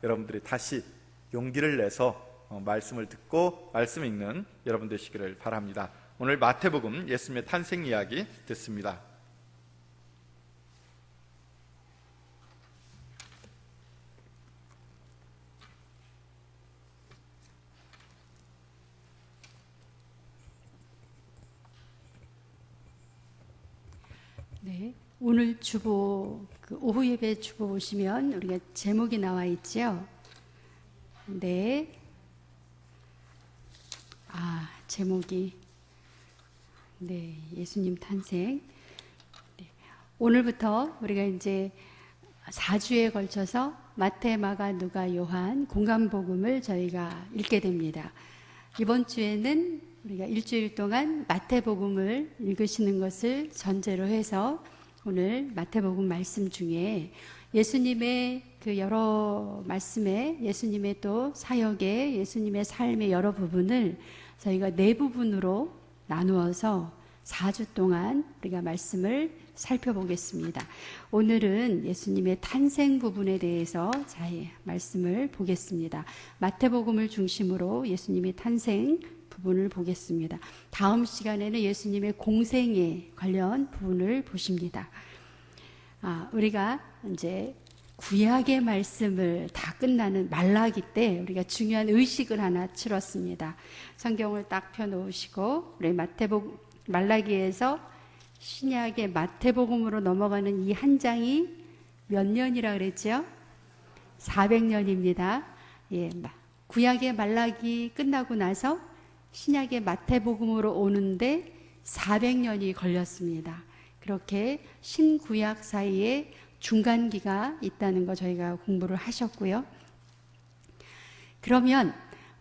여러분들이 다시 용기를 내서 말씀을 듣고 말씀 읽는 여러분 되시기를 바랍니다. 오늘 마태복음 예수님의 탄생 이야기 듣습니다. 네, 오늘 주보, 오후 예배 주보 보시면 우리가 제목이 나와 있죠. 네, 제목이 예수님 탄생. 네, 오늘부터 우리가 이제 4주에 걸쳐서 마태, 마가, 누가, 요한 공간복음을 저희가 읽게 됩니다. 이번 주에는 우리가 일주일 동안 마태복음을 읽으시는 것을 전제로 해서 오늘 마태복음 말씀 중에 예수님의 그 여러 말씀에 예수님의 또 사역에 예수님의 삶의 여러 부분을 저희가 4부분으로 나누어서 4주 동안 우리가 말씀을 살펴보겠습니다. 오늘은 예수님의 탄생 부분에 대해서 자세히 말씀을 보겠습니다. 마태복음을 중심으로 예수님의 탄생 부분을 보겠습니다. 다음 시간에는 예수님의 공생에 관련 부분을 보십니다. 우리가 이제 구약의 말씀을 다 끝나는 말라기 때 우리가 중요한 의식을 하나 치렀습니다. 성경을 딱 펴놓으시고 우리 말라기에서 신약의 마태복음으로 넘어가는 이 한 장이 몇 년이라 그랬죠? 400년입니다. 구약의 말라기 끝나고 나서 신약의 마태복음으로 오는데 400년이 걸렸습니다. 그렇게 신구약 사이에 중간기가 있다는 거 저희가 공부를 하셨고요. 그러면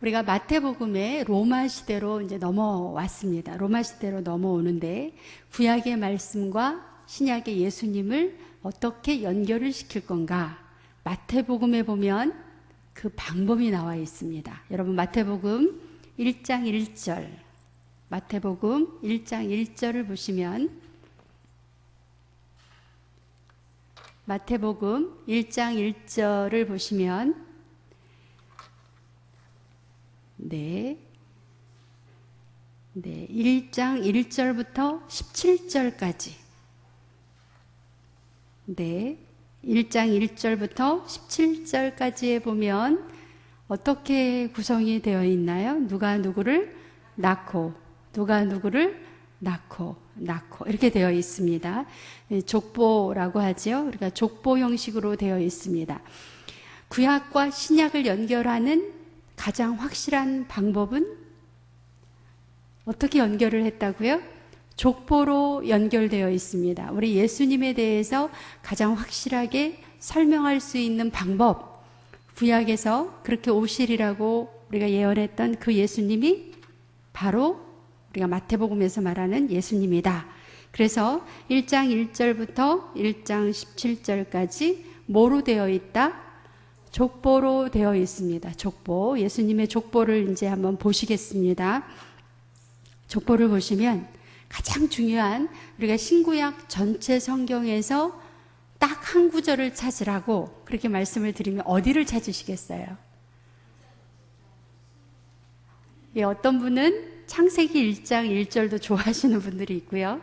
우리가 마태복음의 로마 시대로 이제 넘어왔습니다. 로마 시대로 넘어오는데 구약의 말씀과 신약의 예수님을 어떻게 연결을 시킬 건가? 마태복음에 보면 그 방법이 나와 있습니다. 여러분 마태복음 1장 1절, 마태복음 1장 1절을 보시면 마태복음 1장 1절을 보시면 1장 1절부터 17절까지 1장 1절부터 17절까지에 보면 어떻게 구성이 되어 있나요? 누가 누구를 낳고 누가 누구를 낳고 이렇게 되어 있습니다. 족보라고 하죠. 우리가 족보 형식으로 되어 있습니다. 구약과 신약을 연결하는 가장 확실한 방법은 어떻게 연결을 했다고요? 족보로 연결되어 있습니다. 우리 예수님에 대해서 가장 확실하게 설명할 수 있는 방법, 구약에서 그렇게 오시리라고 우리가 예언했던 그 예수님이 바로 우리가 마태복음에서 말하는 예수님이다. 그래서 1장 1절부터 1장 17절까지 뭐로 되어 있다? 족보로 되어 있습니다. 족보. 예수님의 족보를 이제 한번 보시겠습니다. 족보를 보시면 가장 중요한 우리가 신구약 전체 성경에서 딱 한 구절을 찾으라고 그렇게 말씀을 드리면 어디를 찾으시겠어요? 어떤 분은 창세기 1장 1절도 좋아하시는 분들이 있고요.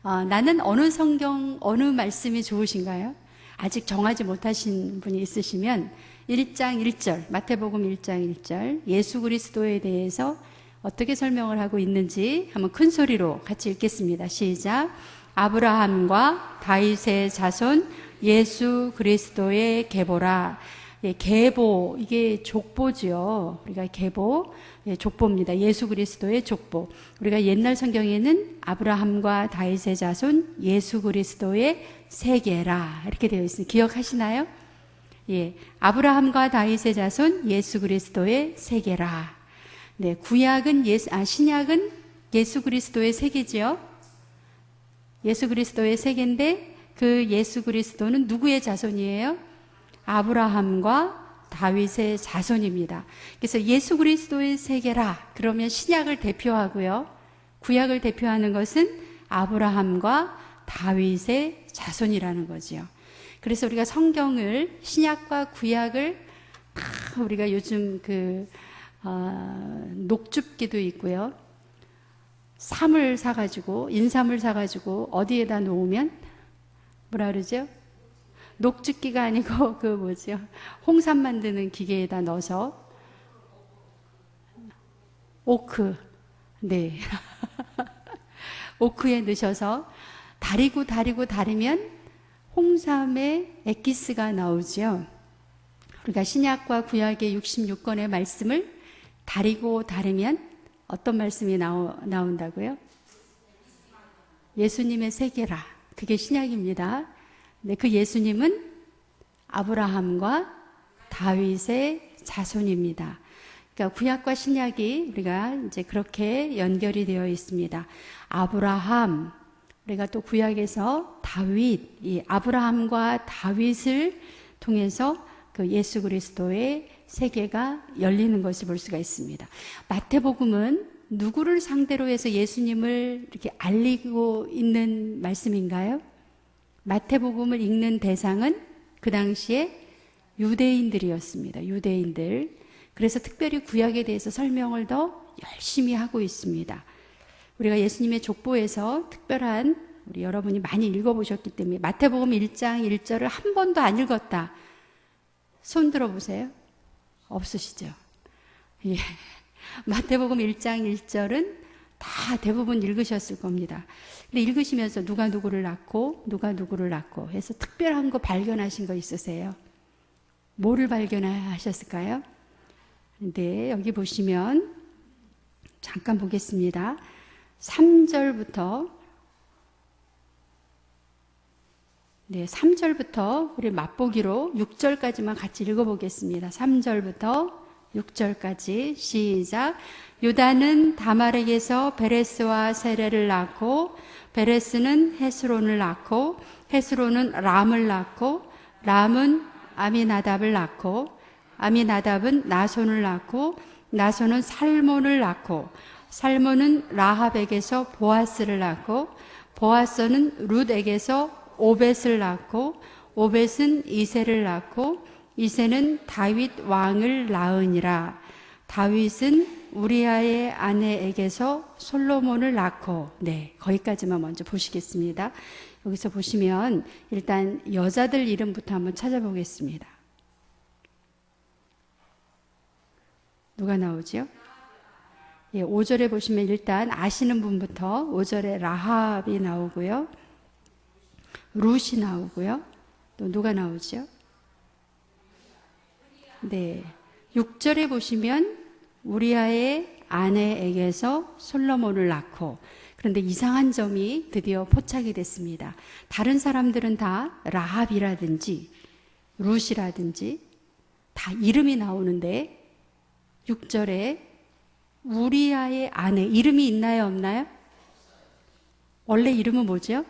나는 어느 성경, 어느 말씀이 좋으신가요? 아직 정하지 못하신 분이 있으시면 1장 1절, 마태복음 1장 1절, 예수 그리스도에 대해서 어떻게 설명을 하고 있는지 한번 큰 소리로 같이 읽겠습니다. 시작. 아브라함과 다윗의 자손 예수 그리스도의 계보라. 계보, 이게 족보죠. 우리가 계보, 족보입니다. 예수 그리스도의 족보. 우리가 옛날 성경에는 아브라함과 다윗의 자손 예수 그리스도의 세계라 이렇게 되어 있습니다. 기억하시나요? 아브라함과 다윗의 자손 예수 그리스도의 세계라. 구약은 신약은 예수 그리스도의 세계지요. 예수 그리스도의 세계인데 그 예수 그리스도는 누구의 자손이에요? 아브라함과 다윗의 자손입니다. 그래서 예수 그리스도의 세계라 그러면 신약을 대표하고요. 구약을 대표하는 것은 아브라함과 다윗의 자손이라는 거죠. 그래서 우리가 성경을, 신약과 구약을 다 우리가 요즘 녹즙기도 있고요. 삼을 사가지고, 인삼을 사가지고 어디에다 놓으면 뭐라 그러죠? 녹즙기가 아니고 홍삼 만드는 기계에다 넣어서 오크, 네. 오크에 넣으셔서 다리면 홍삼의 엑기스가 나오죠. 우리가 신약과 구약의 66권의 말씀을 다리면 어떤 말씀이 나온다고요? 예수님의 세계라. 그게 신약입니다. 네, 그 예수님은 아브라함과 다윗의 자손입니다. 그러니까 구약과 신약이 우리가 이제 그렇게 연결이 되어 있습니다. 아브라함, 우리가 또 구약에서 다윗, 이 아브라함과 다윗을 통해서 그 예수 그리스도의 세계가 열리는 것을 볼 수가 있습니다. 마태복음은 누구를 상대로 해서 예수님을 이렇게 알리고 있는 말씀인가요? 마태복음을 읽는 대상은 그 당시에 유대인들이었습니다. 유대인들. 그래서 특별히 구약에 대해서 설명을 더 열심히 하고 있습니다. 우리가 예수님의 족보에서 특별한, 우리 여러분이 많이 읽어보셨기 때문에 마태복음 1장 1절을 한 번도 안 읽었다. 손 들어보세요. 없으시죠? 예. 마태복음 1장 1절은 다 대부분 읽으셨을 겁니다. 근데 읽으시면서 누가 누구를 낳고 해서 특별한 거 발견하신 거 있으세요? 뭐를 발견하셨을까요? 네, 여기 보시면 잠깐 보겠습니다. 3절부터 우리 맛보기로 6절까지만 같이 읽어보겠습니다. 3절부터 6절까지 시작. 유다는 다말에게서 베레스와 세레를 낳고, 베레스는 헤스론을 낳고, 헤스론은 람을 낳고, 람은 아미나답을 낳고, 아미나답은 나손을 낳고, 나손은 살몬을 낳고, 살몬은 라합에게서 보아스를 낳고, 보아스는 룻에게서 오벳을 낳고, 오벳은 이새를 낳고, 이새는 다윗 왕을 낳으니라. 다윗은 우리아의 아내에게서 솔로몬을 낳고, 네, 거기까지만 먼저 보시겠습니다. 여기서 보시면 일단 여자들 이름부터 한번 찾아보겠습니다. 누가 나오죠? 예, 5절에 보시면 일단 아시는 분부터 5절에 라합이 나오고요. 룻이 나오고요. 또 누가 나오죠? 네. 6절에 보시면 우리아의 아내에게서 솔로몬을 낳고, 그런데 이상한 점이 드디어 포착이 됐습니다. 다른 사람들은 다 라합이라든지 룻이라든지 다 이름이 나오는데 6절에 우리아의 아내, 이름이 있나요, 없나요? 원래 이름은 뭐죠?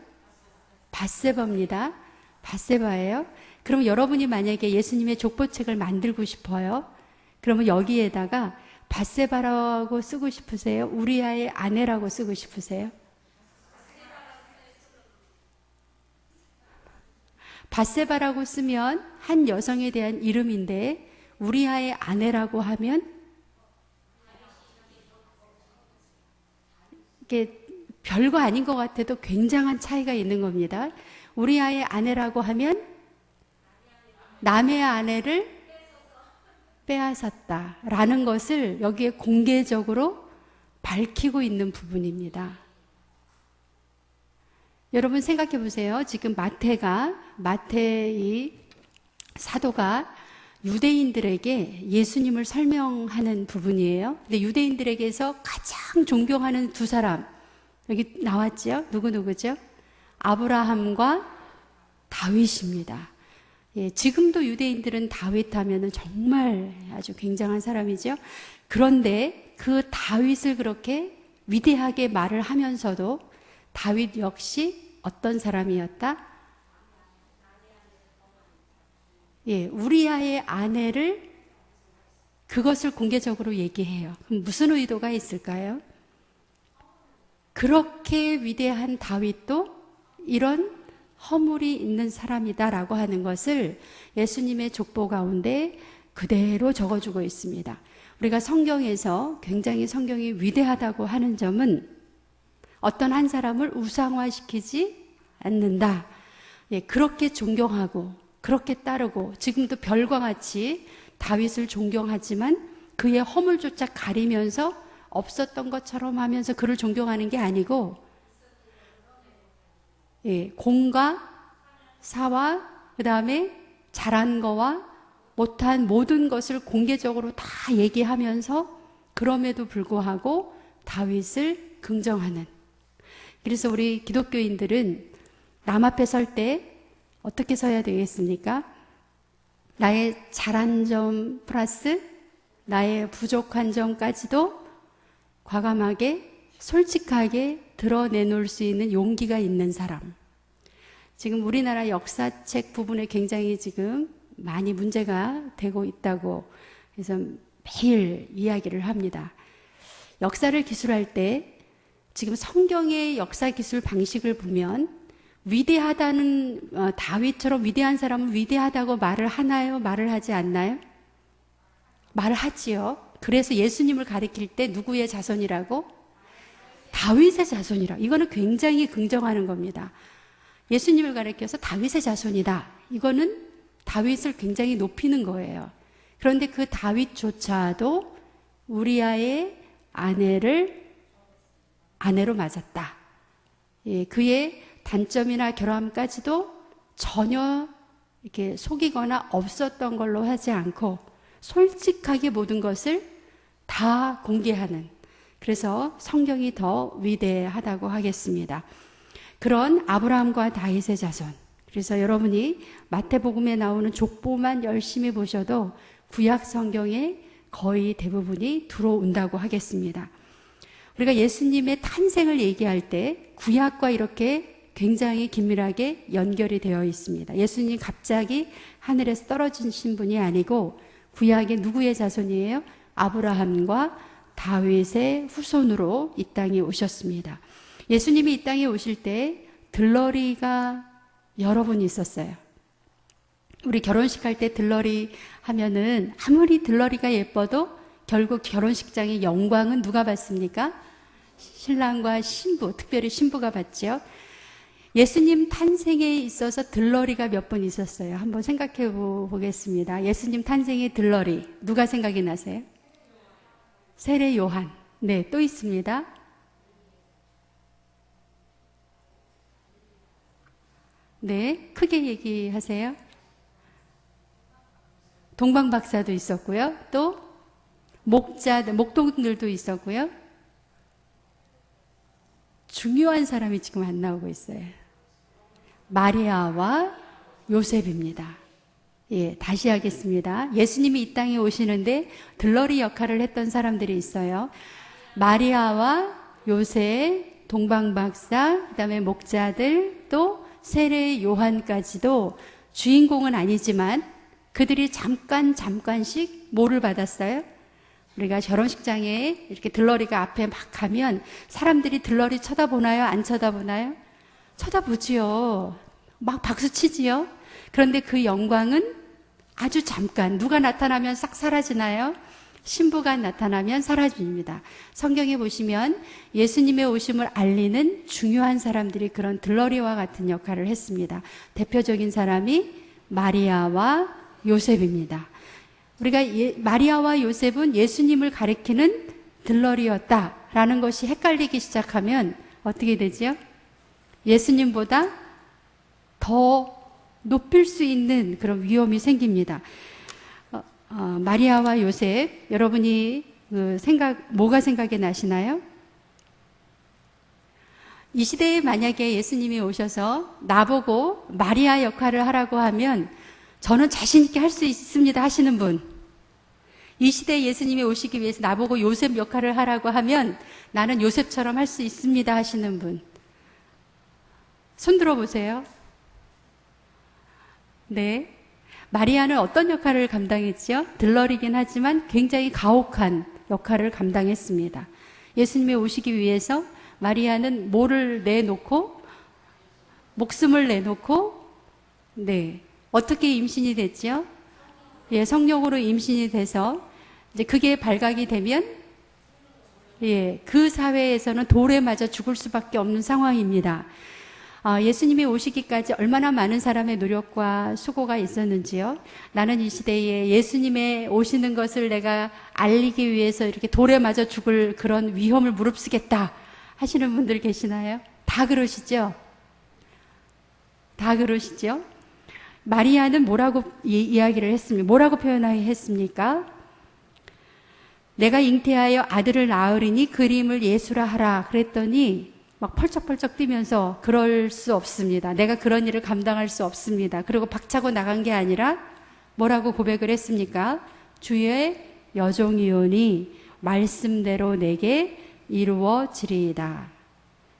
밧세바입니다. 밧세바예요. 그럼 여러분이 만약에 예수님의 족보책을 만들고 싶어요. 그러면 여기에다가 밧세바라고 쓰고 싶으세요? 우리아의 아내라고 쓰고 싶으세요? 밧세바라고 쓰면 한 여성에 대한 이름인데 우리아의 아내라고 하면 이게 별거 아닌 것 같아도 굉장한 차이가 있는 겁니다. 우리아의 아내라고 하면 남의 아내를 빼앗았다라는 것을 여기에 공개적으로 밝히고 있는 부분입니다. 여러분 생각해 보세요. 지금 마태의 사도가 유대인들에게 예수님을 설명하는 부분이에요. 근데 유대인들에게서 가장 존경하는 두 사람, 여기 나왔죠? 누구죠? 아브라함과 다윗입니다. 예, 지금도 유대인들은 다윗 하면은 정말 아주 굉장한 사람이죠. 그런데 그 다윗을 그렇게 위대하게 말을 하면서도 다윗 역시 어떤 사람이었다? 예, 우리아의 아내를 그것을 공개적으로 얘기해요. 그럼 무슨 의도가 있을까요? 그렇게 위대한 다윗도 이런 허물이 있는 사람이다라고 하는 것을 예수님의 족보 가운데 그대로 적어주고 있습니다. 우리가 성경에서 굉장히 성경이 위대하다고 하는 점은 어떤 한 사람을 우상화시키지 않는다. 예, 그렇게 존경하고 그렇게 따르고 지금도 별과 같이 다윗을 존경하지만 그의 허물조차 가리면서 없었던 것처럼 하면서 그를 존경하는 게 아니고, 예, 공과 사와 그 다음에 잘한 거와 못한 모든 것을 공개적으로 다 얘기하면서 그럼에도 불구하고 다윗을 긍정하는. 그래서 우리 기독교인들은 남 앞에 설 때 어떻게 서야 되겠습니까? 나의 잘한 점 플러스 나의 부족한 점까지도 과감하게 솔직하게 드러내놓을 수 있는 용기가 있는 사람. 지금 우리나라 역사책 부분에 굉장히 지금 많이 문제가 되고 있다고 해서 매일 이야기를 합니다. 역사를 기술할 때 지금 성경의 역사 기술 방식을 보면 위대하다는, 다윗처럼 위대한 사람은 위대하다고 말을 하나요? 말을 하지 않나요? 말을 하지요. 그래서 예수님을 가리킬 때 누구의 자손이라고? 다윗의 자손이라. 이거는 굉장히 긍정하는 겁니다. 예수님을 가리켜서 다윗의 자손이다. 이거는 다윗을 굉장히 높이는 거예요. 그런데 그 다윗조차도 우리아의 아내로 맞았다. 예, 그의 단점이나 결함까지도 전혀 이렇게 속이거나 없었던 걸로 하지 않고 솔직하게 모든 것을 다 공개하는, 그래서 성경이 더 위대하다고 하겠습니다. 그런 아브라함과 다윗의 자손. 그래서 여러분이 마태복음에 나오는 족보만 열심히 보셔도 구약 성경에 거의 대부분이 들어온다고 하겠습니다. 우리가 예수님의 탄생을 얘기할 때 구약과 이렇게 굉장히 긴밀하게 연결이 되어 있습니다. 예수님 갑자기 하늘에서 떨어지신 분이 아니고 구약의 누구의 자손이에요? 아브라함과 다윗의 후손으로 이 땅에 오셨습니다. 예수님이 이 땅에 오실 때 들러리가 여러 분 있었어요. 우리 결혼식 할 때 들러리 하면은 아무리 들러리가 예뻐도 결국 결혼식장의 영광은 누가 받습니까? 신랑과 신부, 특별히 신부가 받죠. 예수님 탄생에 있어서 들러리가 몇 분 있었어요. 한번 생각해 보겠습니다. 예수님 탄생의 들러리 누가 생각이 나세요? 세례 요한. 네, 또 있습니다. 네, 크게 얘기하세요. 동방 박사도 있었고요. 또 목동들도 있었고요. 중요한 사람이 지금 안 나오고 있어요. 마리아와 요셉입니다. 예, 다시 하겠습니다. 예수님이 이 땅에 오시는데 들러리 역할을 했던 사람들이 있어요. 마리아와 요셉, 동방박사, 그 다음에 목자들, 또 세례 요한까지도 주인공은 아니지만 그들이 잠깐씩 뭐를 받았어요? 우리가 결혼식장에 이렇게 들러리가 앞에 막 가면 사람들이 들러리 쳐다보나요? 안 쳐다보나요? 쳐다보지요. 막 박수 치지요. 그런데 그 영광은 아주 잠깐, 누가 나타나면 싹 사라지나요? 신부가 나타나면 사라집니다. 성경에 보시면 예수님의 오심을 알리는 중요한 사람들이 그런 들러리와 같은 역할을 했습니다. 대표적인 사람이 마리아와 요셉입니다. 우리가 마리아와 요셉은 예수님을 가리키는 들러리였다라는 것이 헷갈리기 시작하면 어떻게 되죠? 예수님보다 더 높일 수 있는 그런 위험이 생깁니다. 마리아와 요셉, 여러분이 뭐가 생각이 나시나요? 이 시대에 만약에 예수님이 오셔서 나보고 마리아 역할을 하라고 하면 저는 자신 있게 할 수 있습니다 하시는 분. 이 시대에 예수님이 오시기 위해서 나보고 요셉 역할을 하라고 하면 나는 요셉처럼 할 수 있습니다 하시는 분. 손 들어보세요. 네. 마리아는 어떤 역할을 감당했죠? 들러리긴 하지만 굉장히 가혹한 역할을 감당했습니다. 예수님이 오시기 위해서 마리아는 뭐를 내놓고 목숨을 내놓고, 네, 어떻게 임신이 됐죠? 예, 성령으로 임신이 돼서 이제 그게 발각이 되면, 예, 그 사회에서는 돌에 맞아 죽을 수밖에 없는 상황입니다. 예수님이 오시기까지 얼마나 많은 사람의 노력과 수고가 있었는지요. 나는 이 시대에 예수님의 오시는 것을 내가 알리기 위해서 이렇게 돌에 맞아 죽을 그런 위험을 무릅쓰겠다 하시는 분들 계시나요? 다 그러시죠? 다 그러시죠? 마리아는 뭐라고 이야기를 했습니까? 뭐라고 표현했습니까? 내가 잉태하여 아들을 낳으리니 그림을 예수라 하라 그랬더니 막 펄쩍펄쩍 뛰면서 그럴 수 없습니다. 내가 그런 일을 감당할 수 없습니다. 그리고 박차고 나간 게 아니라 뭐라고 고백을 했습니까? 주의 여종이오니 말씀대로 내게 이루어지리이다.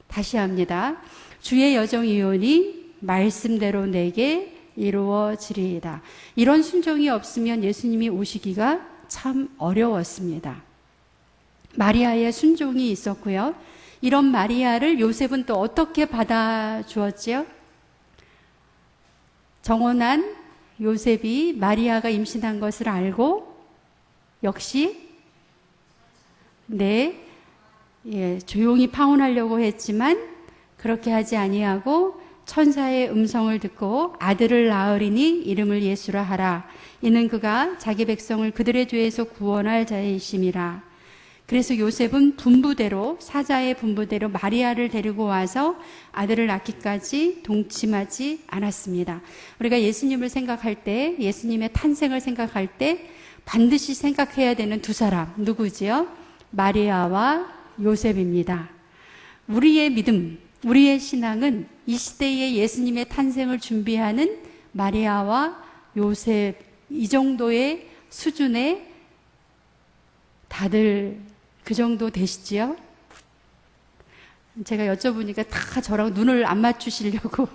다시 합니다. 주의 여종이오니 말씀대로 내게 이루어지리이다. 이런 순종이 없으면 예수님이 오시기가 참 어려웠습니다. 마리아의 순종이 있었고요. 이런 마리아를 요셉은 또 어떻게 받아주었지요? 정혼한 요셉이 마리아가 임신한 것을 알고 역시 조용히 파혼하려고 했지만 그렇게 하지 아니하고 천사의 음성을 듣고 아들을 낳으리니 이름을 예수라 하라. 이는 그가 자기 백성을 그들의 죄에서 구원할 자이심이라. 그래서 요셉은 분부대로, 사자의 분부대로 마리아를 데리고 와서 아들을 낳기까지 동침하지 않았습니다. 우리가 예수님을 생각할 때, 예수님의 탄생을 생각할 때 반드시 생각해야 되는 두 사람, 누구지요? 마리아와 요셉입니다. 우리의 믿음, 우리의 신앙은 이 시대에 예수님의 탄생을 준비하는 마리아와 요셉, 이 정도의 수준에 다들 그 정도 되시지요? 제가 여쭤보니까 다 저랑 눈을 안 맞추시려고.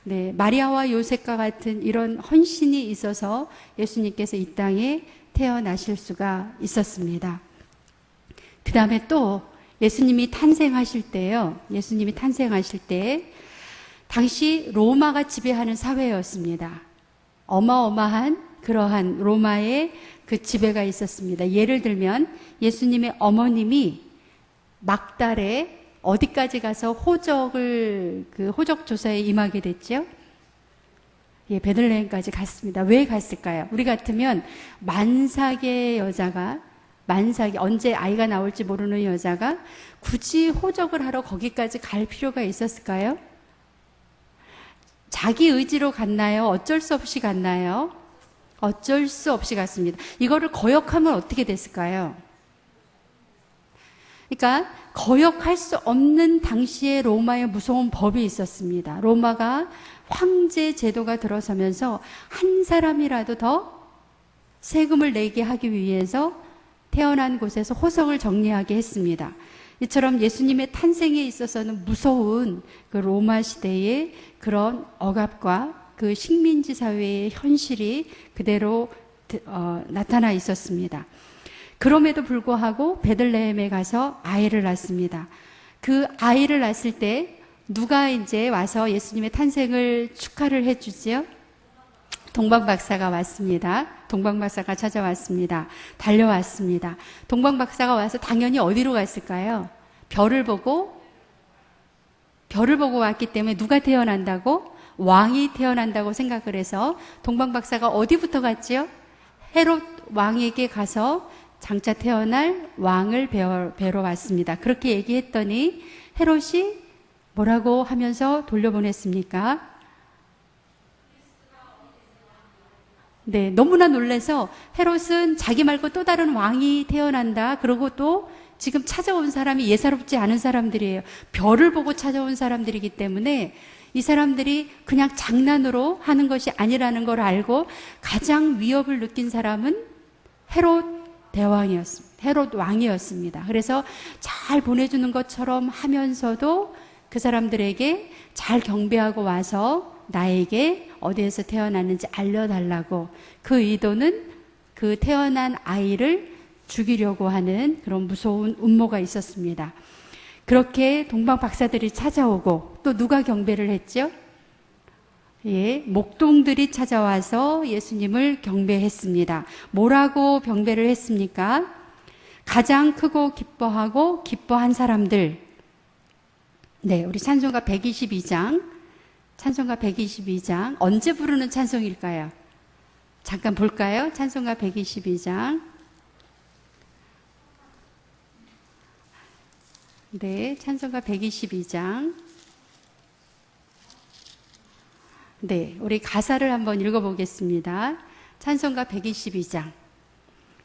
네, 마리아와 요셉과 같은 이런 헌신이 있어서 예수님께서 이 땅에 태어나실 수가 있었습니다. 그 다음에 또 예수님이 탄생하실 때요. 예수님이 탄생하실 때 당시 로마가 지배하는 사회였습니다. 어마어마한 그러한 로마의 그 지배가 있었습니다. 예를 들면 예수님의 어머님이 막달에 어디까지 가서 호적 조사에 임하게 됐죠? 예, 베들레헴까지 갔습니다. 왜 갔을까요? 우리 같으면 만삭의 여자가 언제 아이가 나올지 모르는 여자가 굳이 호적을 하러 거기까지 갈 필요가 있었을까요? 자기 의지로 갔나요? 어쩔 수 없이 갔나요? 어쩔 수 없이 갔습니다. 이거를 거역하면 어떻게 됐을까요? 그러니까 거역할 수 없는 당시에 로마의 무서운 법이 있었습니다. 로마가 황제 제도가 들어서면서 한 사람이라도 더 세금을 내게 하기 위해서 태어난 곳에서 호성을 정리하게 했습니다. 이처럼 예수님의 탄생에 있어서는 무서운 그 로마 시대의 그런 억압과 그 식민지 사회의 현실이 그대로 나타나 있었습니다. 그럼에도 불구하고 베들레헴에 가서 아이를 낳습니다. 그 아이를 낳았을 때 누가 이제 와서 예수님의 탄생을 축하를 해주지요? 동방박사가 왔습니다. 동방박사가 찾아왔습니다. 달려왔습니다. 동방박사가 와서 당연히 어디로 갔을까요? 별을 보고 왔기 때문에 누가 태어난다고? 왕이 태어난다고 생각을 해서 동방박사가 어디부터 갔지요? 헤롯 왕에게 가서 장차 태어날 왕을 뵈러 왔습니다. 그렇게 얘기했더니 헤롯이 뭐라고 하면서 돌려보냈습니까? 네, 너무나 놀라서 헤롯은 자기 말고 또 다른 왕이 태어난다. 그러고 또 지금 찾아온 사람이 예사롭지 않은 사람들이에요. 별을 보고 찾아온 사람들이기 때문에 이 사람들이 그냥 장난으로 하는 것이 아니라는 걸 알고 가장 위협을 느낀 사람은 헤롯 대왕이었습니다. 헤롯 왕이었습니다. 그래서 잘 보내주는 것처럼 하면서도 그 사람들에게 잘 경배하고 와서 나에게 어디에서 태어났는지 알려달라고, 그 의도는 그 태어난 아이를 죽이려고 하는 그런 무서운 음모가 있었습니다. 그렇게 동방 박사들이 찾아오고 또 누가 경배를 했죠? 예, 목동들이 찾아와서 예수님을 경배했습니다. 뭐라고 경배를 했습니까? 가장 크고 기뻐하고 기뻐한 사람들. 네, 우리 찬송가 122장. 찬송가 122장. 언제 부르는 찬송일까요? 잠깐 볼까요? 찬송가 122장. 네, 찬송가 122장. 네, 우리 가사를 한번 읽어보겠습니다. 찬송가 122장.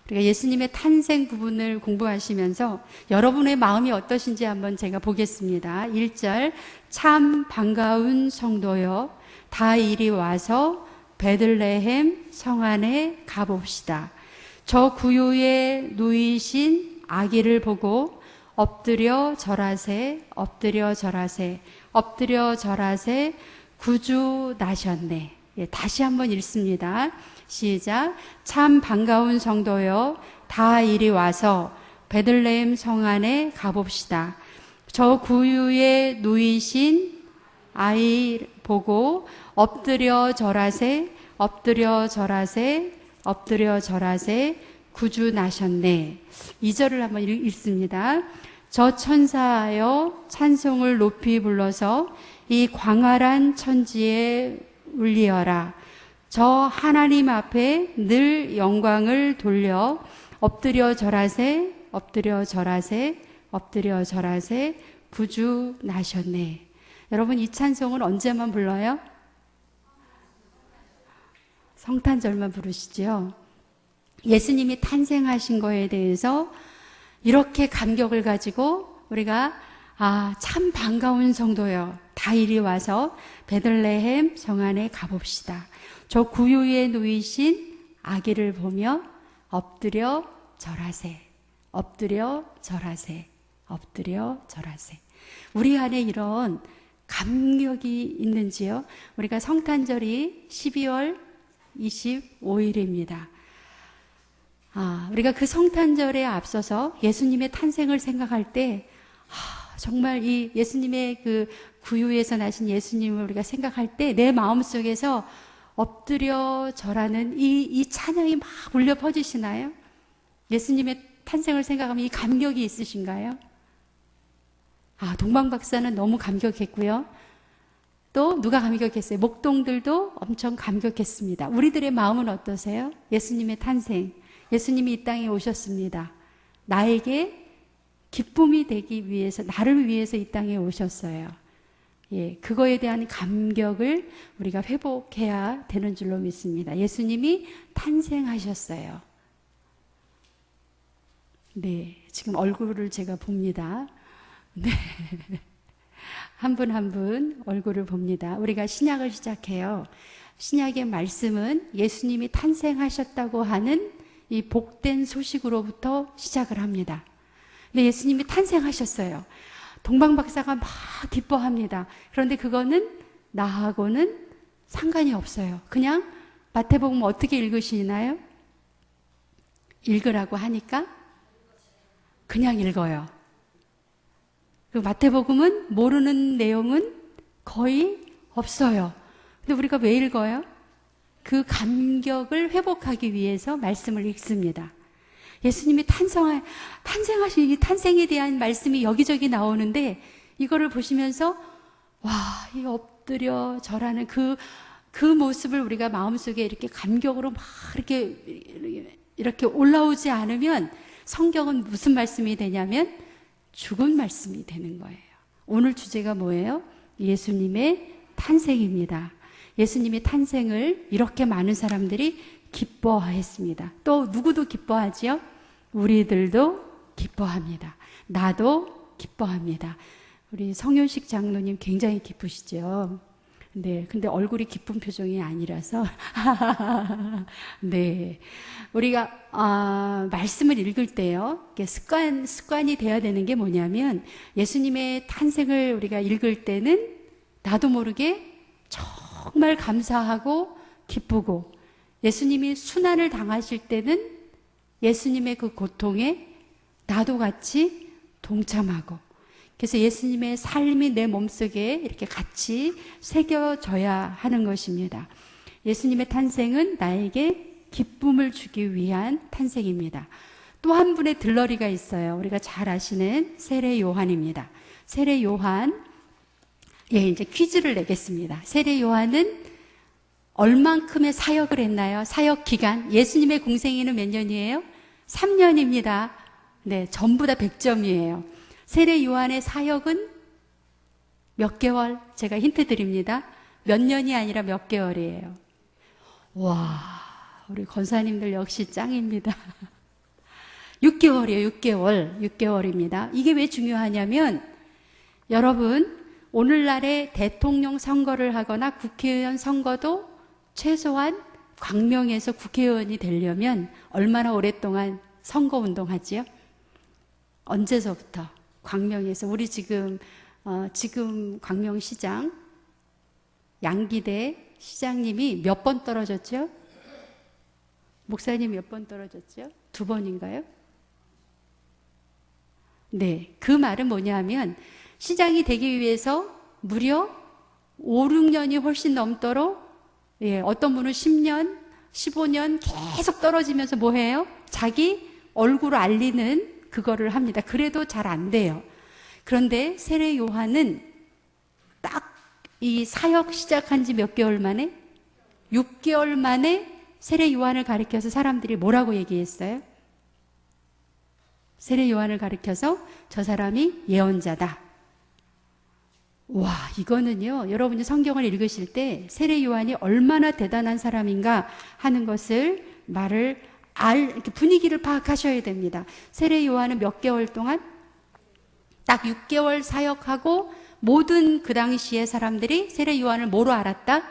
우리가 예수님의 탄생 부분을 공부하시면서 여러분의 마음이 어떠신지 한번 제가 보겠습니다. 1절, 참 반가운 성도여, 다 이리 와서 베들레헴 성 안에 가봅시다. 저 구유에 누이신 아기를 보고 엎드려 절하세, 엎드려 절하세, 엎드려 절하세, 구주 나셨네. 예, 다시 한번 읽습니다. 시작. 참 반가운 성도여, 다 이리 와서 베들레헴 성 안에 가봅시다. 저 구유에 누이신 아이 보고 엎드려 절하세, 엎드려 절하세, 엎드려 절하세, 구주 나셨네. 2절을 한번 읽습니다. 저 천사여 찬송을 높이 불러서 이 광활한 천지에 울리어라. 저 하나님 앞에 늘 영광을 돌려 엎드려 절하세, 엎드려 절하세, 엎드려 절하세, 구주 나셨네. 여러분, 이 찬송을 언제만 불러요? 성탄절만 부르시죠. 예수님이 탄생하신 거에 대해서 이렇게 감격을 가지고 우리가 참 반가운 성도여, 다 이리 와서 베들레헴 성 안에 가봅시다. 저 구유에 누이신 아기를 보며 엎드려 절하세, 엎드려 절하세, 엎드려 절하세. 우리 안에 이런 감격이 있는지요? 우리가 성탄절이 12월 25일입니다. 우리가 그 성탄절에 앞서서 예수님의 탄생을 생각할 때 정말 이 예수님의 그 구유에서 나신 예수님을 우리가 생각할 때 내 마음속에서 엎드려 절하는 이 찬양이 막 울려 퍼지시나요? 예수님의 탄생을 생각하면 이 감격이 있으신가요? 동방 박사는 너무 감격했고요. 또 누가 감격했어요? 목동들도 엄청 감격했습니다. 우리들의 마음은 어떠세요? 예수님의 탄생, 예수님이 이 땅에 오셨습니다. 나에게 기쁨이 되기 위해서, 나를 위해서 이 땅에 오셨어요. 예, 그거에 대한 감격을 우리가 회복해야 되는 줄로 믿습니다. 예수님이 탄생하셨어요. 네, 지금 얼굴을 제가 봅니다. 네. 한 분 한 분 얼굴을 봅니다. 우리가 신약을 시작해요. 신약의 말씀은 예수님이 탄생하셨다고 하는 이 복된 소식으로부터 시작을 합니다. 근데 예수님이 탄생하셨어요. 동방박사가 막 기뻐합니다. 그런데 그거는 나하고는 상관이 없어요. 그냥 마태복음 어떻게 읽으시나요? 읽으라고 하니까 그냥 읽어요. 그 마태복음은 모르는 내용은 거의 없어요. 근데 우리가 왜 읽어요? 그 감격을 회복하기 위해서 말씀을 읽습니다. 예수님이 탄생하신 이 탄생에 대한 말씀이 여기저기 나오는데 이거를 보시면서 이 엎드려 절하는 그 모습을 우리가 마음속에 이렇게 감격으로 막 이렇게 올라오지 않으면 성경은 무슨 말씀이 되냐면 죽은 말씀이 되는 거예요. 오늘 주제가 뭐예요? 예수님의 탄생입니다. 예수님의 탄생을 이렇게 많은 사람들이 기뻐했습니다. 또 누구도 기뻐하지요? 우리들도 기뻐합니다. 나도 기뻐합니다. 우리 성윤식 장로님 굉장히 기쁘시죠? 네, 근데 얼굴이 기쁜 표정이 아니라서 네, 우리가 말씀을 읽을 때요, 습관이 돼야 되는 게 뭐냐면 예수님의 탄생을 우리가 읽을 때는 나도 모르게 정말 감사하고 기쁘고, 예수님이 순환을 당하실 때는 예수님의 그 고통에 나도 같이 동참하고, 그래서 예수님의 삶이 내 몸속에 이렇게 같이 새겨져야 하는 것입니다. 예수님의 탄생은 나에게 기쁨을 주기 위한 탄생입니다. 또 한 분의 들러리가 있어요. 우리가 잘 아시는 세례 요한입니다. 세례 요한, 이제 퀴즈를 내겠습니다. 세례 요한은 얼만큼의 사역을 했나요? 사역 기간. 예수님의 공생애는 몇 년이에요? 3년입니다. 네, 전부 다 100점이에요. 세례 요한의 사역은 몇 개월? 제가 힌트 드립니다. 몇 년이 아니라 몇 개월이에요. 와, 우리 권사님들 역시 짱입니다. 6개월이에요. 6개월입니다. 이게 왜 중요하냐면 여러분, 오늘날의 대통령 선거를 하거나 국회의원 선거도 최소한 광명에서 국회의원이 되려면 얼마나 오랫동안 선거운동하지요? 언제서부터? 광명에서. 우리 지금 광명시장 양기대 시장님이 몇 번 떨어졌죠? 목사님 몇 번 떨어졌죠? 2번인가요? 네, 그 말은 뭐냐면 시장이 되기 위해서 무려 5, 6년이 훨씬 넘도록 어떤 분은 10년, 15년 계속 떨어지면서 뭐 해요? 자기 얼굴을 알리는 그거를 합니다. 그래도 잘 안 돼요. 그런데 세례 요한은 딱 이 사역 시작한 지 몇 개월 만에? 6개월 만에 세례 요한을 가리켜서 사람들이 뭐라고 얘기했어요? 세례 요한을 가리켜서 저 사람이 예언자다. 와, 이거는요, 여러분이 성경을 읽으실 때 세례 요한이 얼마나 대단한 사람인가 하는 것을 이렇게 분위기를 파악하셔야 됩니다. 세례 요한은 몇 개월 동안? 딱 6개월 사역하고 모든 그 당시의 사람들이 세례 요한을 뭐로 알았다?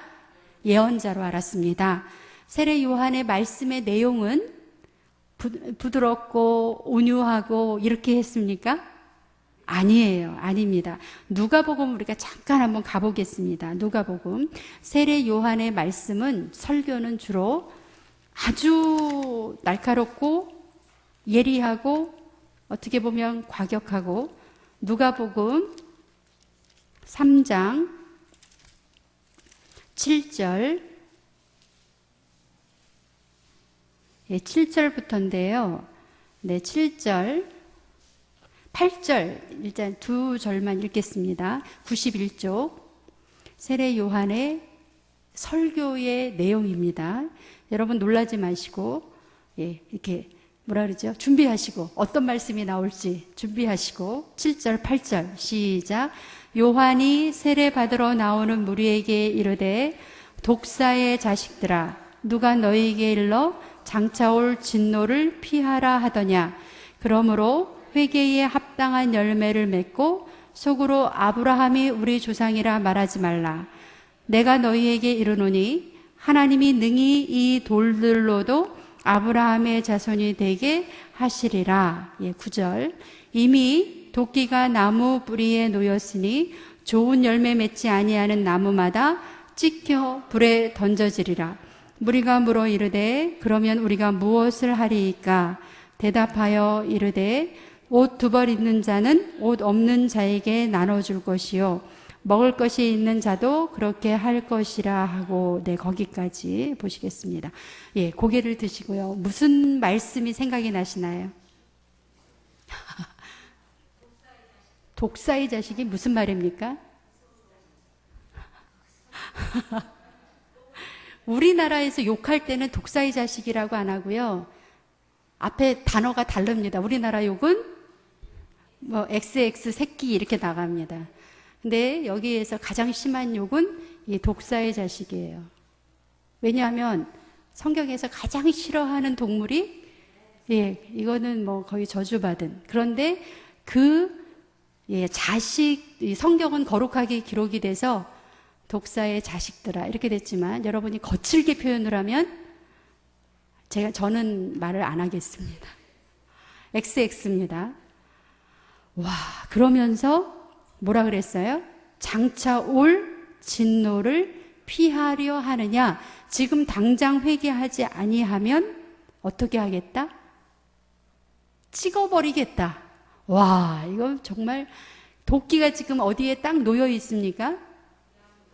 예언자로 알았습니다. 세례 요한의 말씀의 내용은 부드럽고 온유하고 이렇게 했습니까? 아니에요. 아닙니다. 누가복음 우리가 잠깐 한번 가보겠습니다. 누가복음. 세례 요한의 말씀은, 설교는 주로 아주 날카롭고 예리하고 어떻게 보면 과격하고, 누가복음 3장 7절 7절부터인데요. 네, 7절 8절 일단 2절만 읽겠습니다. 91쪽 세례 요한의 설교의 내용입니다. 여러분 놀라지 마시고 이렇게 뭐라 그러죠? 준비하시고 어떤 말씀이 나올지 준비하시고 7절 8절 시작. 요한이 세례 받으러 나오는 무리에게 이르되 독사의 자식들아 누가 너희에게 일러 장차 올 진노를 피하라 하더냐. 그러므로 회개에 합당한 열매를 맺고 속으로 아브라함이 우리 조상이라 말하지 말라. 내가 너희에게 이르노니 하나님이 능히 이 돌들로도 아브라함의 자손이 되게 하시리라. 9절 이미 도끼가 나무 뿌리에 놓였으니 좋은 열매 맺지 아니하는 나무마다 찍혀 불에 던져지리라. 무리가 물어 이르되 그러면 우리가 무엇을 하리이까? 대답하여 이르되 옷 2벌 있는 자는 옷 없는 자에게 나눠줄 것이요 먹을 것이 있는 자도 그렇게 할 것이라 하고. 네, 거기까지 보시겠습니다. 고개를 드시고요. 무슨 말씀이 생각이 나시나요? 독사의 자식이 무슨 말입니까? 우리나라에서 욕할 때는 독사의 자식이라고 안 하고요. 앞에 단어가 다릅니다. 우리나라 욕은 뭐 XX 새끼 이렇게 나갑니다. 근데 여기에서 가장 심한 욕은 이 독사의 자식이에요. 왜냐하면 성경에서 가장 싫어하는 동물이 이거는 뭐 거의 저주받은. 그런데 자식, 성경은 거룩하게 기록이 돼서 독사의 자식들아 이렇게 됐지만 여러분이 거칠게 표현을 하면 저는 말을 안 하겠습니다. XX입니다. 와, 그러면서 뭐라 그랬어요? 장차 올 진노를 피하려 하느냐? 지금 당장 회개하지 아니하면 어떻게 하겠다? 찍어버리겠다. 와, 이거 정말 도끼가 지금 어디에 딱 놓여 있습니까?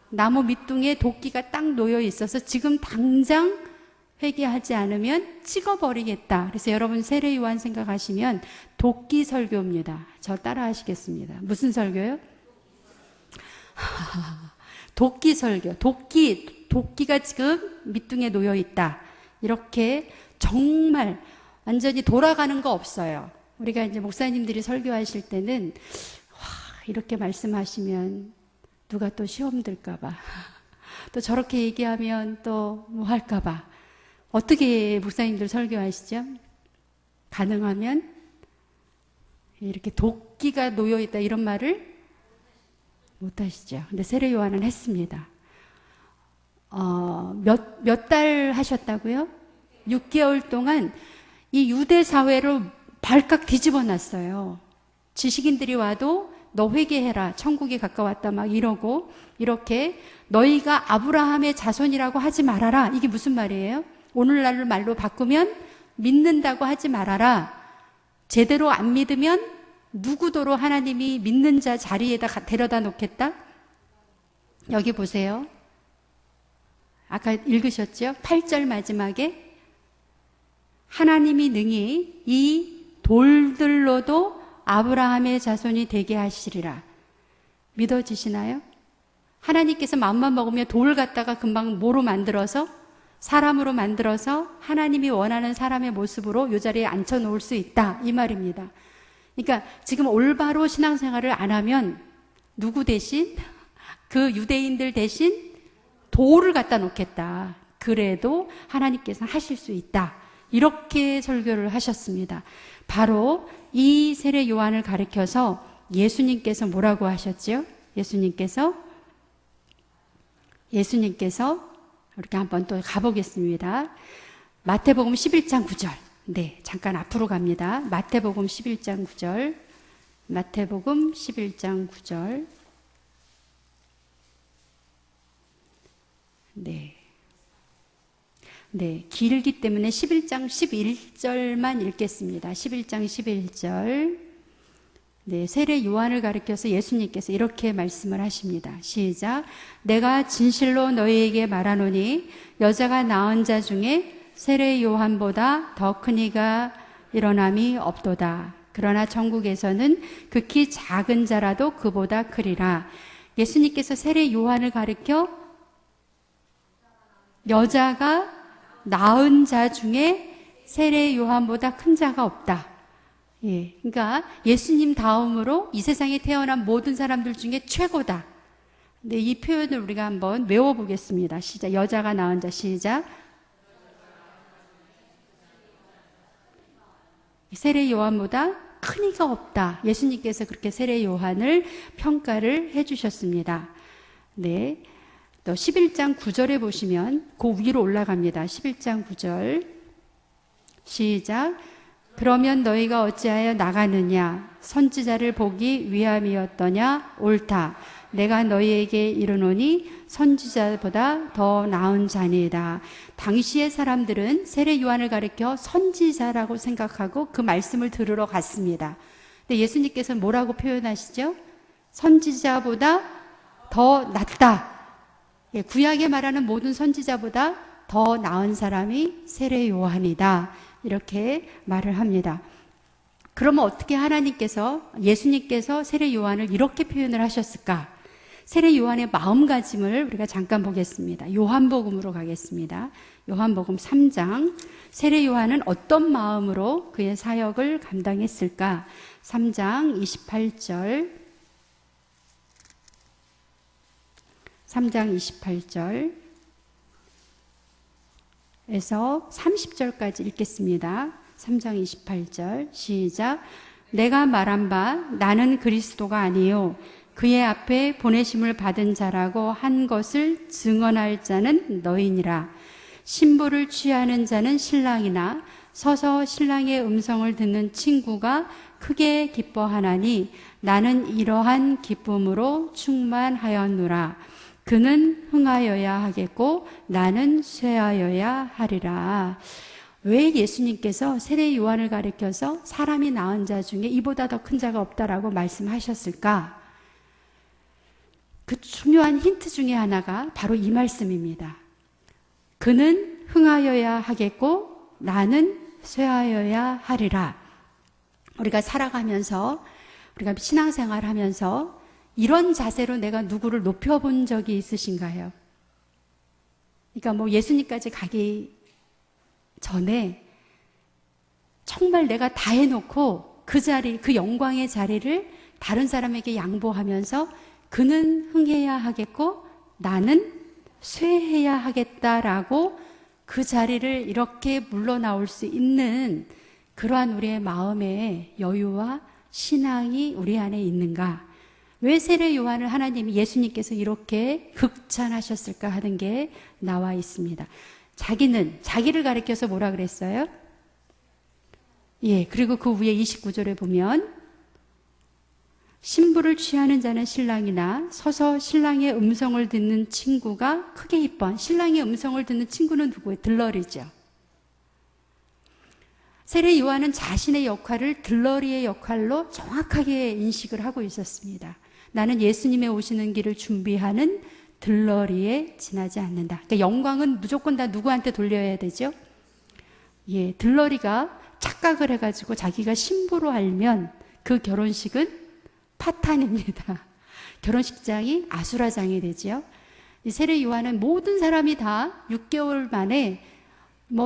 나무 밑둥에 도끼가 딱 놓여 있어서 지금 당장 회개하지 않으면 찍어버리겠다. 그래서 여러분 세례 요한 생각하시면 도끼 설교입니다. 저 따라 하시겠습니다. 무슨 설교요? 도끼 설교. 도끼가 지금 밑둥에 놓여 있다. 이렇게 정말 완전히 돌아가는 거 없어요. 우리가 이제 목사님들이 설교하실 때는 이렇게 말씀하시면 누가 또 시험 들까봐, 또 저렇게 얘기하면 또 뭐 할까봐. 어떻게 목사님들 설교하시죠? 가능하면 이렇게 도끼가 놓여있다 이런 말을 못하시죠. 근데 세례 요한은 했습니다. 몇 달 하셨다고요? 6개월 동안 이 유대 사회를 발칵 뒤집어 놨어요. 지식인들이 와도 너 회개해라, 천국에 가까웠다 막 이러고, 이렇게 너희가 아브라함의 자손이라고 하지 말아라. 이게 무슨 말이에요? 오늘날 말로 바꾸면 믿는다고 하지 말아라. 제대로 안 믿으면 누구도로 하나님이 믿는 자 자리에다 데려다 놓겠다. 여기 보세요. 아까 읽으셨죠? 8절 마지막에 하나님이 능히 이 돌들로도 아브라함의 자손이 되게 하시리라. 믿어지시나요? 하나님께서 마음만 먹으면 돌 갖다가 금방 뭐로 만들어서, 사람으로 만들어서 하나님이 원하는 사람의 모습으로 이 자리에 앉혀놓을 수 있다, 이 말입니다. 그러니까 지금 올바로 신앙생활을 안 하면 누구 대신, 그 유대인들 대신 돌을 갖다 놓겠다. 그래도 하나님께서 하실 수 있다. 이렇게 설교를 하셨습니다. 바로 이 세례 요한을 가리켜서 예수님께서 뭐라고 하셨죠? 예수님께서 이렇게 한번 또 가보겠습니다. 마태복음 11장 9절. 네, 잠깐 앞으로 갑니다. 마태복음 11장 9절. 마태복음 11장 9절. 네, 길기 때문에 11장 11절만 읽겠습니다. 11장 11절. 네, 세례 요한을 가리켜서 예수님께서 이렇게 말씀을 하십니다. 시작. 내가 진실로 너희에게 말하노니 여자가 낳은 자 중에 세례 요한보다 더 큰 이가 일어남이 없도다. 그러나 천국에서는 극히 작은 자라도 그보다 크리라. 예수님께서 세례 요한을 가리켜 여자가 낳은 자 중에 세례 요한보다 큰 자가 없다. 예, 그러니까 예수님 다음으로 이 세상에 태어난 모든 사람들 중에 최고다. 근데 이 표현을 우리가 한번 외워보겠습니다. 시작. 여자가 낳은 자. 시작. 세례 요한보다 큰 이가 없다. 예수님께서 그렇게 세례 요한을 평가를 해주셨습니다. 네. 또 11장 9절에 보시면 그 위로 올라갑니다. 11장 9절. 시작. 그러면 너희가 어찌하여 나가느냐? 선지자를 보기 위함이었더냐? 옳다. 내가 너희에게 이르노니 선지자보다 더 나은 자니이다. 당시의 사람들은 세례 요한을 가리켜 선지자라고 생각하고 그 말씀을 들으러 갔습니다. 근데 예수님께서는 뭐라고 표현하시죠? 선지자보다 더 낫다. 예, 구약에 말하는 모든 선지자보다 더 나은 사람이 세례 요한이다. 이렇게 말을 합니다. 그러면 어떻게 예수님께서 세례 요한을 이렇게 표현을 하셨을까? 세례 요한의 마음가짐을 우리가 잠깐 보겠습니다. 요한복음으로 가겠습니다. 요한복음 3장. 세례 요한은 어떤 마음으로 그의 사역을 감당했을까? 3장 28절. 3장 28절에서 30절까지 읽겠습니다. 3장 28절 시작. 내가 말한 바 나는 그리스도가 아니요 그의 앞에 보내심을 받은 자라고 한 것을 증언할 자는 너희니라. 신부를 취하는 자는 신랑이나 서서 신랑의 음성을 듣는 친구가 크게 기뻐하나니 나는 이러한 기쁨으로 충만하였노라. 그는 흥하여야 하겠고 나는 쇠하여야 하리라. 왜 예수님께서 세례 요한을 가리켜서 사람이 낳은 자 중에 이보다 더 큰 자가 없다라고 말씀하셨을까? 그 중요한 힌트 중에 하나가 바로 이 말씀입니다. 그는 흥하여야 하겠고 나는 쇠하여야 하리라. 우리가 살아가면서, 우리가 신앙생활 하면서 이런 자세로 내가 누구를 높여본 적이 있으신가요? 그러니까 뭐 예수님까지 가기 전에 정말 내가 다 해놓고 그 자리, 그 영광의 자리를 다른 사람에게 양보하면서 그는 흥해야 하겠고 나는 쇠해야 하겠다라고 그 자리를 이렇게 물러나올 수 있는 그러한 우리의 마음의 여유와 신앙이 우리 안에 있는가? 왜 세례 요한을 하나님이, 예수님께서 이렇게 극찬하셨을까 하는 게 나와 있습니다. 자기를 가리켜서 뭐라 그랬어요? 예, 그리고 그 위에 29절에 보면 신부를 취하는 자는 신랑이나 서서 신랑의 음성을 듣는 친구가 크게 이뻐. 신랑의 음성을 듣는 친구는 누구예요? 들러리죠. 세례 요한은 자신의 역할을 들러리의 역할로 정확하게 인식을 하고 있었습니다. 나는 예수님의 오시는 길을 준비하는 들러리에 지나지 않는다. 그러니까 영광은 무조건 다 누구한테 돌려야 되죠? 예, 들러리가 착각을 해가지고 자기가 신부로 알면 그 결혼식은 파탄입니다. 결혼식장이 아수라장이 되죠. 이 세례 요한은 모든 사람이 다 6개월 만에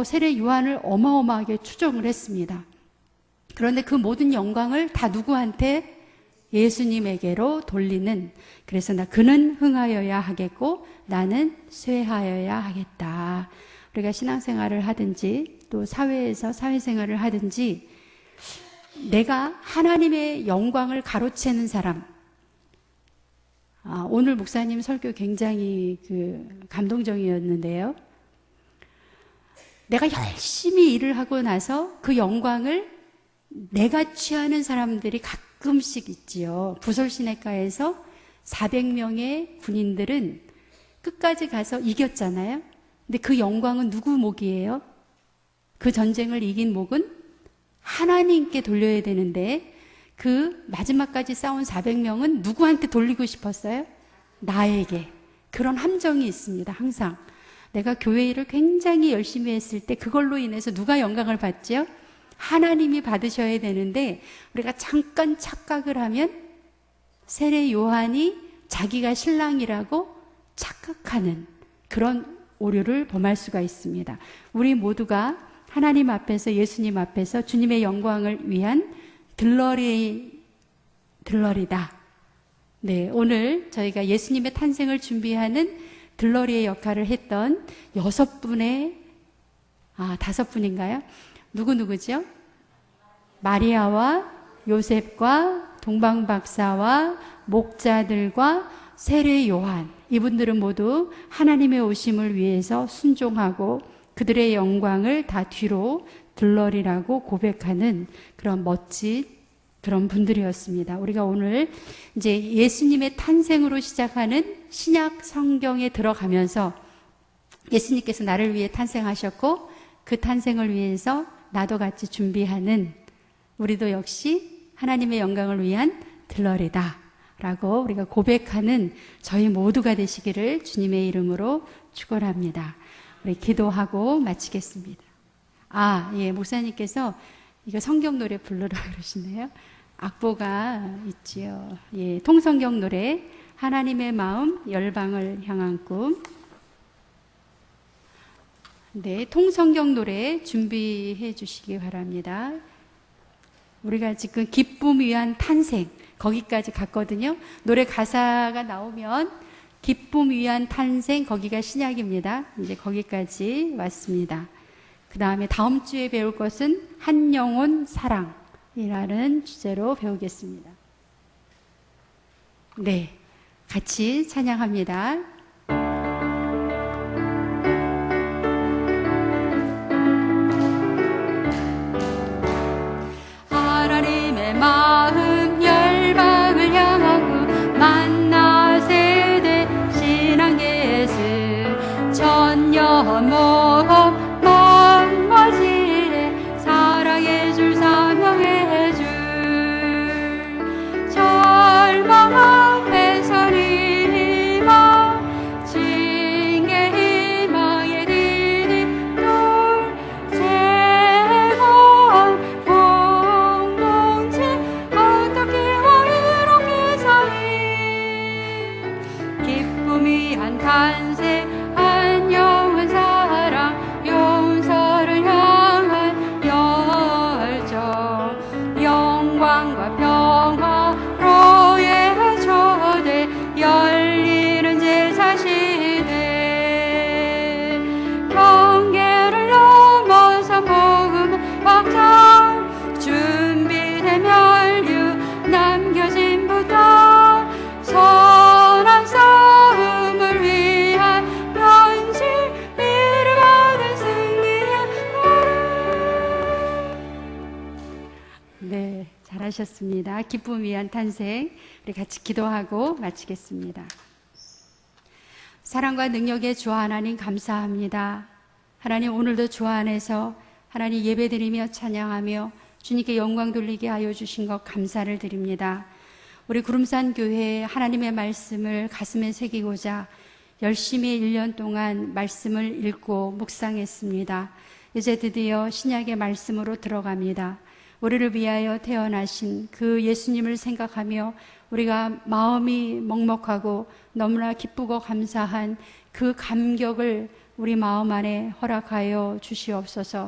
세례 요한을 어마어마하게 추종을 했습니다. 그런데 그 모든 영광을 다 누구한테? 예수님에게로 돌리는, 그래서 그는 흥하여야 하겠고 나는 쇠하여야 하겠다. 우리가 신앙생활을 하든지 또 사회에서 사회생활을 하든지 내가 하나님의 영광을 가로채는 사람. 오늘 목사님 설교 굉장히 감동적이었는데요. 내가 열심히 일을 하고 나서 그 영광을 내가 취하는 사람들이 가끔씩 있지요. 부설시내가에서 400명의 군인들은 끝까지 가서 이겼잖아요. 근데 그 영광은 누구 목이에요? 그 전쟁을 이긴 목은 하나님께 돌려야 되는데 그 마지막까지 싸운 400명은 누구한테 돌리고 싶었어요? 나에게. 그런 함정이 있습니다. 항상 내가 교회 일을 굉장히 열심히 했을 때 그걸로 인해서 누가 영광을 받죠? 하나님이 받으셔야 되는데 우리가 잠깐 착각을 하면 세례 요한이 자기가 신랑이라고 착각하는 그런 오류를 범할 수가 있습니다. 우리 모두가 하나님 앞에서, 예수님 앞에서 주님의 영광을 위한 들러리다. 네, 오늘 저희가 예수님의 탄생을 준비하는 들러리의 역할을 했던 6분의 5분인가요? 누구죠? 마리아와 요셉과 동방박사와 목자들과 세례 요한, 이분들은 모두 하나님의 오심을 위해서 순종하고 그들의 영광을 다 뒤로 들러리라고 고백하는 그런 멋진 그런 분들이었습니다. 우리가 오늘 이제 예수님의 탄생으로 시작하는 신약 성경에 들어가면서 예수님께서 나를 위해 탄생하셨고 그 탄생을 위해서 나도 같이 준비하는 우리도 역시 하나님의 영광을 위한 들러리다 라고 우리가 고백하는 저희 모두가 되시기를 주님의 이름으로 축원합니다. 우리 기도하고 마치겠습니다. 예, 목사님께서 이거 성경 노래 부르라 그러시네요. 악보가 있지요. 예, 통성경 노래 하나님의 마음 열방을 향한 꿈. 네, 통성경 노래 준비해 주시기 바랍니다. 우리가 지금 기쁨 위한 탄생 거기까지 갔거든요. 노래 가사가 나오면 기쁨 위한 탄생 거기가 신약입니다. 이제 거기까지 왔습니다. 그 다음에 다음 주에 배울 것은 한 영혼 사랑이라는 주제로 배우겠습니다. 네, 같이 찬양합니다. 하나님의 마음 열방을 향하고 만나 세대 신앙계수 천년 모험 먼머지에 사랑의 줄 사명의 줄 절망 앞에 서리 네, 잘하셨습니다. 기쁨 위한 탄생. 우리 같이 기도하고 마치겠습니다. 사랑과 능력의 주 하나님 감사합니다. 하나님 오늘도 주 안에서 하나님 예배드리며 찬양하며 주님께 영광 돌리게 하여 주신 것 감사를 드립니다. 우리 구름산 교회에 하나님의 말씀을 가슴에 새기고자 열심히 1년 동안 말씀을 읽고 묵상했습니다. 이제 드디어 신약의 말씀으로 들어갑니다. 우리를 위하여 태어나신 그 예수님을 생각하며 우리가 마음이 먹먹하고 너무나 기쁘고 감사한 그 감격을 우리 마음 안에 허락하여 주시옵소서.